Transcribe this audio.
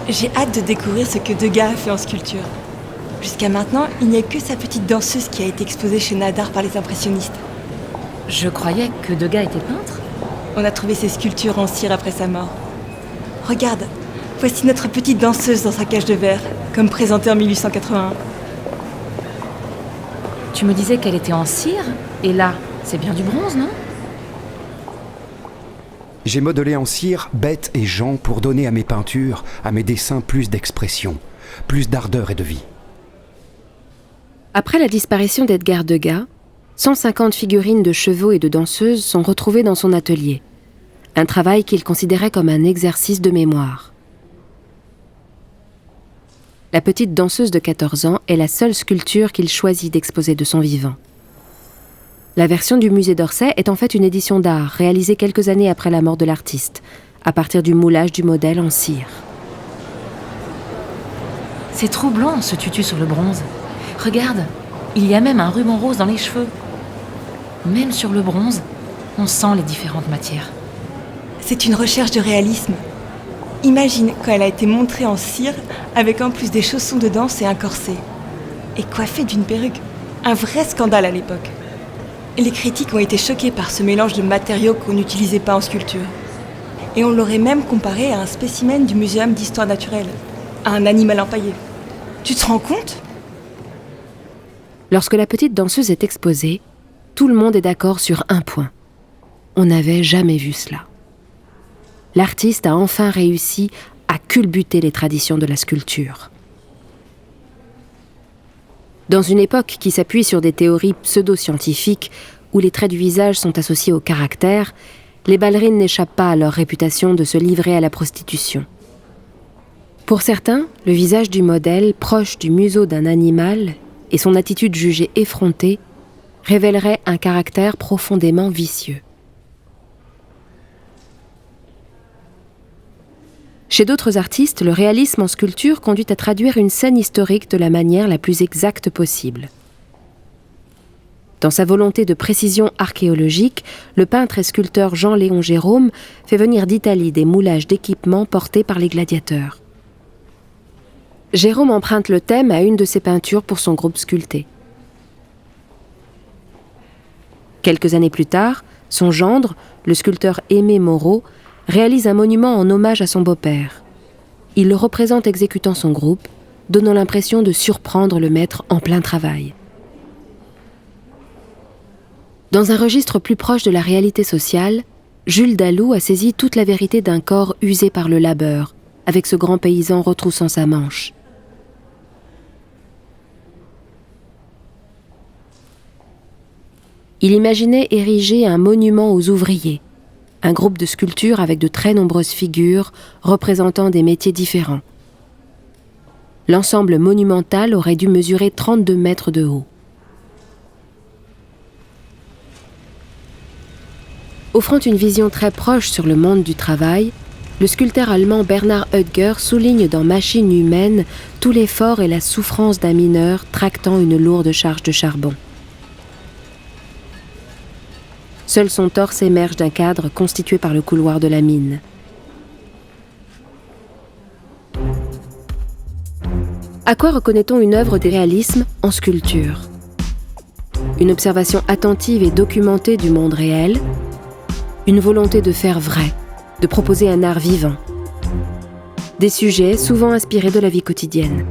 J'ai hâte de découvrir ce que Degas a fait en sculpture. Jusqu'à maintenant, il n'y a que sa petite danseuse qui a été exposée chez Nadar par les impressionnistes. Je croyais que Degas était peintre. On a trouvé ses sculptures en cire après sa mort. Regarde, voici notre petite danseuse dans sa cage de verre, comme présentée en 1881. Tu me disais qu'elle était en cire, et là, c'est bien du bronze, non ? J'ai modelé en cire Bête et Jean pour donner à mes peintures, à mes dessins plus d'expression, plus d'ardeur et de vie. Après la disparition d'Edgar Degas, 150 figurines de chevaux et de danseuses sont retrouvées dans son atelier. Un travail qu'il considérait comme un exercice de mémoire. La petite danseuse de 14 ans est la seule sculpture qu'il choisit d'exposer de son vivant. La version du musée d'Orsay est en fait une édition d'art réalisée quelques années après la mort de l'artiste, à partir du moulage du modèle en cire. C'est troublant, ce tutu sur le bronze. Regarde, il y a même un ruban rose dans les cheveux. Même sur le bronze, on sent les différentes matières. C'est une recherche de réalisme. Imagine quand elle a été montrée en cire, avec en plus des chaussons de danse et un corset. Et coiffée d'une perruque. Un vrai scandale à l'époque. Les critiques ont été choqués par ce mélange de matériaux qu'on n'utilisait pas en sculpture. Et on l'aurait même comparé à un spécimen du Muséum d'histoire naturelle, à un animal empaillé. Tu te rends compte ? Lorsque la petite danseuse est exposée, tout le monde est d'accord sur un point. On n'avait jamais vu cela. L'artiste a enfin réussi à culbuter les traditions de la sculpture. Dans une époque qui s'appuie sur des théories pseudo-scientifiques où les traits du visage sont associés au caractère, les ballerines n'échappent pas à leur réputation de se livrer à la prostitution. Pour certains, le visage du modèle, proche du museau d'un animal, et son attitude jugée effrontée, révélerait un caractère profondément vicieux. Chez d'autres artistes, le réalisme en sculpture conduit à traduire une scène historique de la manière la plus exacte possible. Dans sa volonté de précision archéologique, le peintre et sculpteur Jean-Léon Gérôme fait venir d'Italie des moulages d'équipements portés par les gladiateurs. Gérôme emprunte le thème à une de ses peintures pour son groupe sculpté. Quelques années plus tard, son gendre, le sculpteur Aimé Moreau, réalise un monument en hommage à son beau-père. Il le représente exécutant son groupe, donnant l'impression de surprendre le maître en plein travail. Dans un registre plus proche de la réalité sociale, Jules Dalou a saisi toute la vérité d'un corps usé par le labeur, avec ce grand paysan retroussant sa manche. Il imaginait ériger un monument aux ouvriers, un groupe de sculptures avec de très nombreuses figures représentant des métiers différents. L'ensemble monumental aurait dû mesurer 32 mètres de haut. Offrant une vision très proche sur le monde du travail, le sculpteur allemand Bernhard Oetker souligne dans Machine humaine tout l'effort et la souffrance d'un mineur tractant une lourde charge de charbon. Seul son torse émerge d'un cadre constitué par le couloir de la mine. À quoi reconnaît-on une œuvre de réalisme en sculpture ? Une observation attentive et documentée du monde réel, une volonté de faire vrai, de proposer un art vivant. Des sujets souvent inspirés de la vie quotidienne.